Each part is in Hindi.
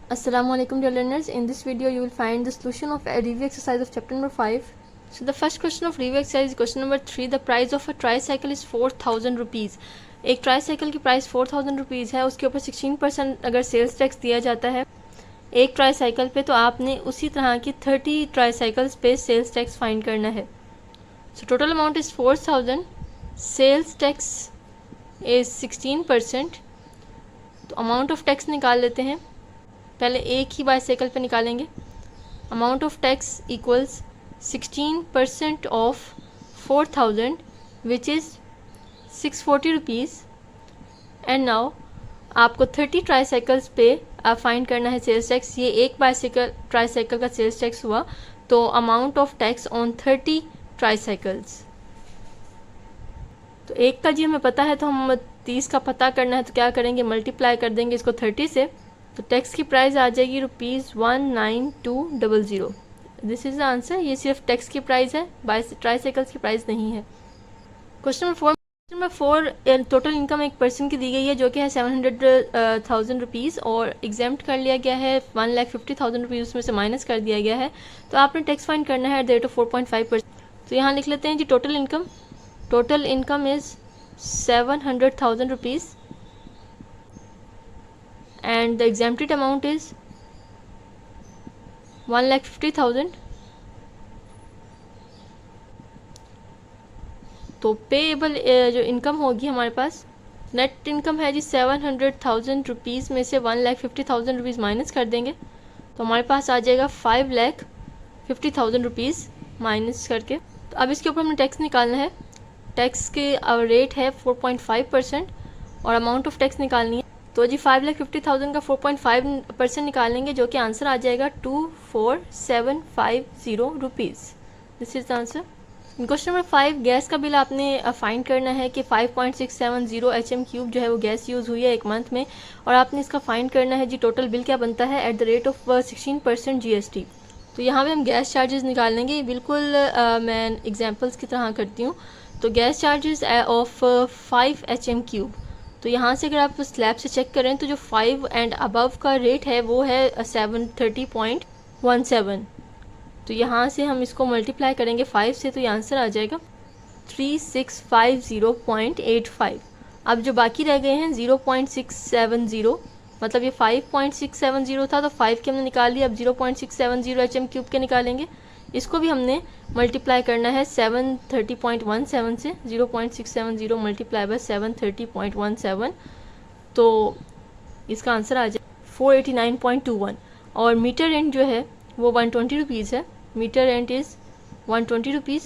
Assalamualaikum dear learners. In this video you will find the solution of a review exercise of chapter number 5. So the first question of review exercise is question number 3. The price of a tricycle is 4000 rupees. एक ट्राईसाइकिल की प्राइस 4000 रुपीज़ है, उसके ऊपर 16% अगर सेल्स टैक्स दिया जाता है एक ट्राईसाइकिल पे, तो आपने उसी तरह की 30 ट्राईसाइकिल्स पे सेल्स टैक्स फाइंड करना है. So total amount is 4000, sales tax is 16%. तो अमाउंट ऑफ टैक्स निकाल लेते हैं. पहले एक ही बाईसाइकिल पे निकालेंगे. Amount of tax equals 16% of 4000 which is 640 rupees. And now आपको 30 ट्राईसाइकिल्स पे फाइंड करना है सेल्स टैक्स. ये एक ट्राईसाइकिल का सेल्स टैक्स हुआ, तो amount of tax on 30 tricycles. तो एक का जी हमें पता है, तो हम 30 का पता करना है, तो क्या करेंगे, मल्टीप्लाई कर देंगे इसको 30 से. तो टैक्स की प्राइस आ जाएगी ₹19200. This is the answer. ये सिर्फ टैक्स की प्राइस है, ट्राईसाइकिल्स की प्राइस नहीं है. क्वेश्चन नंबर 4 टोटल इनकम एक पर्सन की दी गई है जो कि है 700,000 रुपीज़, और एग्जाम्प्ट कर लिया गया है 1,50,000 रुपीज़, उसमें से माइनस कर दिया गया है. तो आपने टैक्स फाइंड करना है एट द रेट ऑफ 4.5%. तो यहाँ लिख लेते हैं जी total income is 700,000 rupees and the exempted amount is 1,50,000. तो पेएबल जो इनकम होगी हमारे पास, नेट इनकम है जी 700,000 रुपीज़ में से 1,50,000 रुपीज़ माइनस कर देंगे, तो हमारे पास आ जाएगा 5,50,000 रुपीज़ माइनस करके. तो अब इसके ऊपर हमने टैक्स निकालना है. टैक्स के रेट है 4.5% और अमाउंट ऑफ टैक्स निकालनी है. तो जी 5,50,000 का 4.5% निकालेंगे, जो कि आंसर आ जाएगा 24,750 rupees. This is the answer. Question number 5, gas का बिल आपने फाइंड करना है कि 5.670 HM³ जो है वो गैस यूज़ हुई है एक मंथ में, और आपने इसका फाइंड करना है जी टोटल बिल क्या बनता है at the rate of 16% GST. तो यहाँ पे हम गैस चार्जेस निकाल लेंगे. बिल्कुल मैं एग्जाम्पल्स की तरह करती हूँ. तो गैस चार्जेस ऑफ 5 HM³. तो यहाँ से अगर आप स्लैब से चेक करें तो जो 5 एंड अबव का रेट है वो है 730.17. तो यहाँ से हम इसको मल्टीप्लाई करेंगे 5 से, तो ये आंसर आ जाएगा 3650.85. अब जो बाकी रह गए हैं 0.670, मतलब ये 5.670 था, तो 5 के हमने निकाल लिया. अब 0.670 HM³ के निकालेंगे. इसको भी हमने मल्टीप्लाई करना है 730.17 से. 0.670 मल्टीप्लाई बाय 730.17, तो इसका आंसर आ जाए 489.21. और मीटर रेंट जो है वो 120 रुपीज़ है. Meter rent is 120 rupees.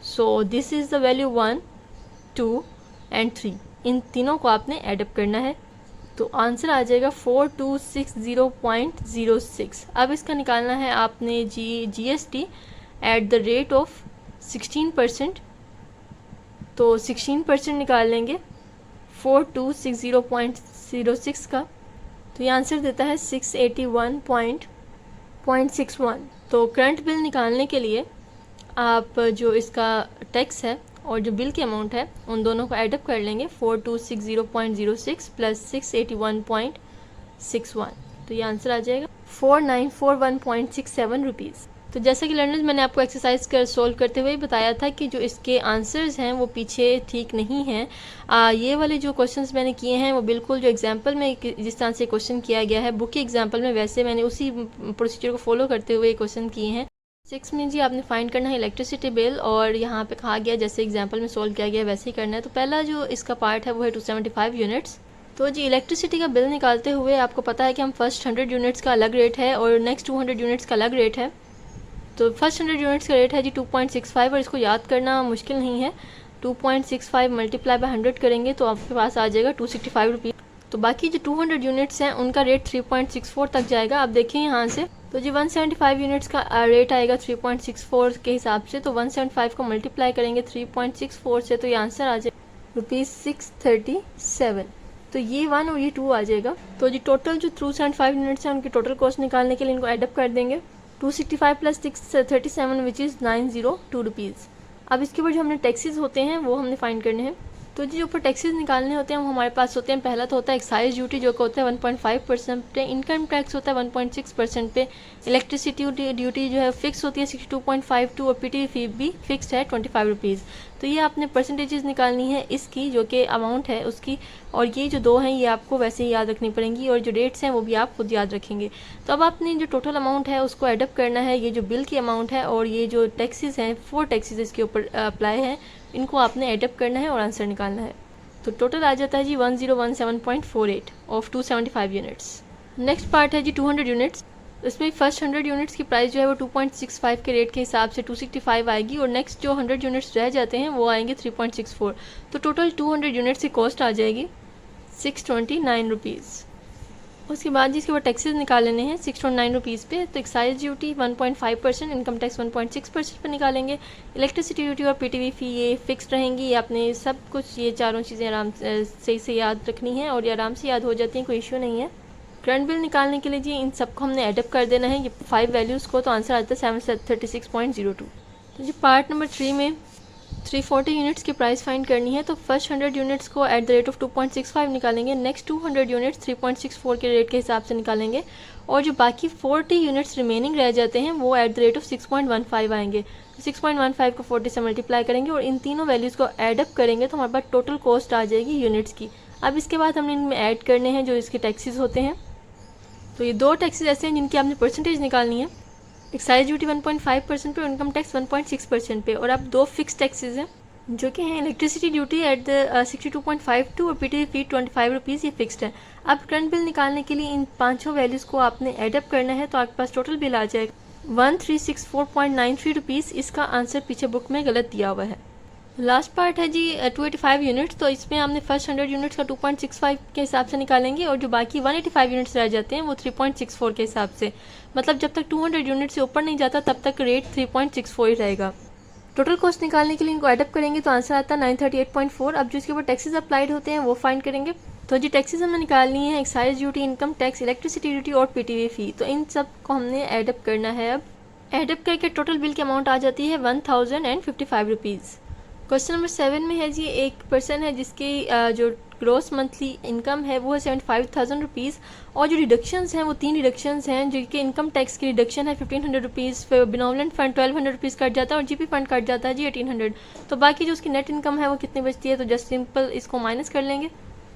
So this is the value 1, 2 and 3. इन तीनों को आपने एडअप करना है, तो आंसर आ जाएगा 4260.06. अब इसका निकालना है आपने GST at the rate of 16%. तो 16% निकाल लेंगे 4260.06 का, तो ये आंसर देता है 681.61. तो करंट बिल निकालने के लिए आप जो इसका टैक्स है और जो बिल की अमाउंट है उन दोनों को एडअप कर लेंगे. 4260.06 प्लस 681.61, तो ये आंसर आ जाएगा 4941.67 रुपीज़. तो जैसा कि लर्नर्स मैंने आपको एक्सरसाइज कर सोल्व करते हुए बताया था कि जो इसके आंसर्स हैं वो पीछे ठीक नहीं हैं. ये वाले जो क्वेश्चंस मैंने किए हैं वो बिल्कुल जो एग्जांपल में जिस तरह से क्वेश्चन किया गया है बुक के एग्जांपल में, वैसे मैंने उसी प्रोसीजर को फॉलो करते हुए क्वेश्चन किए हैं. 6 में जी आपने फाइंड करना है इलेक्ट्रिसिटी बिल, और यहाँ पे कहा गया जैसे एग्जांपल में सोल्व किया गया वैसे ही करना है. तो पहला जो इसका पार्ट है वो है 275 यूनिट्स. तो जी इलेक्ट्रिसिटी का बिल निकालते हुए आपको पता है कि हम फर्स्ट 100 यूनिट्स का अलग रेट है और नेक्स्ट 200 यूनिट्स का अलग रेट है. तो फर्स्ट 100 यूनिट्स का रेट है जी 2.65, और इसको याद करना मुश्किल नहीं है. 2.65 मल्टीप्लाई बाय 100 करेंगे तो आपके पास आ जाएगा 265 रुपीज़. तो बाकी जो 200 यूनिट्स हैं उनका रेट 3.64 तक जाएगा. आप देखिए यहाँ से, तो जी 175 यूनिट्स का रेट आएगा 3.64 के हिसाब से. तो 175 को मल्टीप्लाई करेंगे 3.64 से, तो ये आंसर आ जाएगा ₹637. तो ये 1 और ये 2 आ जाएगा. तो जी टोटल जो 275 यूनिट्स हैं उनकी टोटल कॉस्ट निकालने के लिए इनको एडअप कर देंगे. 265 प्लस 637 विच इज़ 902 रुपीज़. अब इसके ऊपर जो हमने टैक्सेस होते हैं वो हमने फाइंड करने हैं. तो जी ऊपर टैक्सेस निकालने होते हैं वो हमारे पास होते हैं। पहला तो होता है एक्साइज ड्यूटी जो कि होता है 1.5% पे, इनकम टैक्स होता है 1.6% पे, इलेक्ट्रिसिटी ड्यूटी जो है फिक्स होती है 62.52 और पीटीवी फी भी फिक्स है 25 रुपीज़। तो ये आपने परसेंटेजेस निकालनी है इसकी जो कि अमाउंट है उसकी, और ये जो दो हैं ये आपको वैसे ही याद रखनी पड़ेंगी और जो डेट्स हैं वो भी आप खुद याद रखेंगे। तो अब आपने जो टोटल अमाउंट है उसको एडअप करना है, ये जो बिल की अमाउंट है और ये जो टैक्सेस हैं 4 टैक्सेस इसके ऊपर अप्लाई हैं, इनको आपने एडअप करना है और आंसर निकालना है। तो टोटल आ जाता है जी 1017.48 ऑफ 275 यूनिट्स। नेक्स्ट पार्ट है जी 200 यूनिट्स। इसमें फर्स्ट 100 यूनिट्स की प्राइस जो है वो 2.65 के रेट के हिसाब से 265 आएगी और नेक्स्ट जो 100 यूनिट्स रह जाते हैं वो आएंगे 3.64। तो टोटल 200 यूनिट्स की कॉस्ट आ जाएगी 629 रुपीज़। उसके बाद जिसके ऊपर टैक्सेस निकाल लेने हैं 609 रुपीज़ पे। तो एक्साइज ड्यूटी 1.5%, इनकम टैक्स 1.6% पे निकालेंगे। इलेक्ट्रिसिटी ड्यूटी और पीटीवी फ़ी ये फिक्स रहेंगी। ये आपने सब कुछ ये चारों चीज़ें आराम से याद रखनी है और ये आराम से याद हो जाती हैं, कोई इशू नहीं है। करंट बिल निकालने के लिए जी इन सबको हमने एडअप कर देना है ये 5 वैल्यूज़ को, तो आंसर आता है 736.02। तो जी पार्ट नंबर 3 में 340 यूनिट्स की प्राइस फाइंड करनी है। तो फर्स्ट 100 यूनिट्स को एट द रेट ऑफ 2.65 निकालेंगे, नेक्स्ट 200 यूनिट्स 3.64 के रेट के हिसाब से निकालेंगे और जो बाकी 40 यूनिट्स रिमेनिंग रह जाते हैं वो एट द रेट ऑफ 6.15 आएंगे। 6.15 को 40 से मल्टीप्लाई करेंगे और इन तीनों वैल्यूज़ को एडअप करेंगे तो हमारे पास टोटल कॉस्ट आ जाएगी यूनिट्स की। अब इसके बाद हमने इनमें ऐड करने हैं जो इसके टैक्सेस होते हैं। तो ये दो टैक्सेस ऐसे हैं जिनकी आपने परसेंटेज निकालनी है। एक्साइज ड्यूटी 1.5% पे और इनकम टैक्स 1.6% पे, और अब दो फिक्स टैक्सेस हैं जो कि हैं इलेक्ट्रिसिटी ड्यूटी एट द 62.52 और पीटीवी फी 25 रुपीज़, ये फिक्स्ड है। अब करंट बिल निकालने के लिए इन पाँचों वैल्यूज़ को आपने एडअप करना है तो आपके पास टोटल बिल आ जाएगा 1364.93 रुपीज़। इसका आंसर पीछे बुक में गलत दिया हुआ है। लास्ट पार्ट है जी 285 यूनिट्स। तो इसमें हमने फर्स्ट 100 यूनिट्स का 2.65 के हिसाब से निकालेंगे और जो बाकी 185 यूनिट्स रह जाते हैं वो 3.64 के हिसाब से। मतलब जब तक 200 यूनिट से ऊपर नहीं जाता तब तक रेट 3.64 ही रहेगा। टोटल कॉस्ट निकालने के लिए इनको एडअप करेंगे तो आंसर आता है 938.4। अब जो इसके ऊपर टैक्सेस अप्लाइड होते हैं वो फाइंड करेंगे। तो जी टैक्सेस हमने निकालनी है excise duty, income tax, electricity duty और पीटीवी फ़ी। तो इन सब को हमने एडअप करना है। अब एडअप करके टोटल बिल की अमाउंट आ जाती है 1055 रुपीज़। क्वेश्चन नंबर 7 में है जी एक पर्सन है जिसकी जो ग्रोस मंथली इनकम है वो है 75,000 रुपीज़ और जो डिडक्शंस हैं वो 3 डिडक्शंस हैं जो कि इनकम टैक्स की डिडक्शन है 1500 रुपीज़, फिर बिनोवलेंट फंड 1200 रुपीज़ कट जाता है और जीपी फंड कट जाता है जी 1800। तो बाकी जो उसकी नेट इनकम है वो कितनी बचती है, तो जस्ट सिंपल इसको माइनस कर लेंगे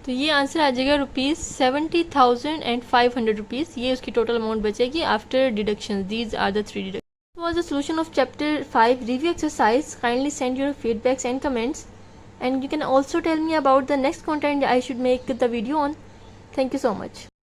तो ये आंसर आ जाएगा ₹70,500 रुपीज़। ये उसकी टोटल अमाउंट बचेगी after deduction. These are the 3 deduction. Was the solution of chapter 5 review exercise. Kindly send your feedbacks and comments, and you can also tell me about the next content I should make the video on. Thank you so much.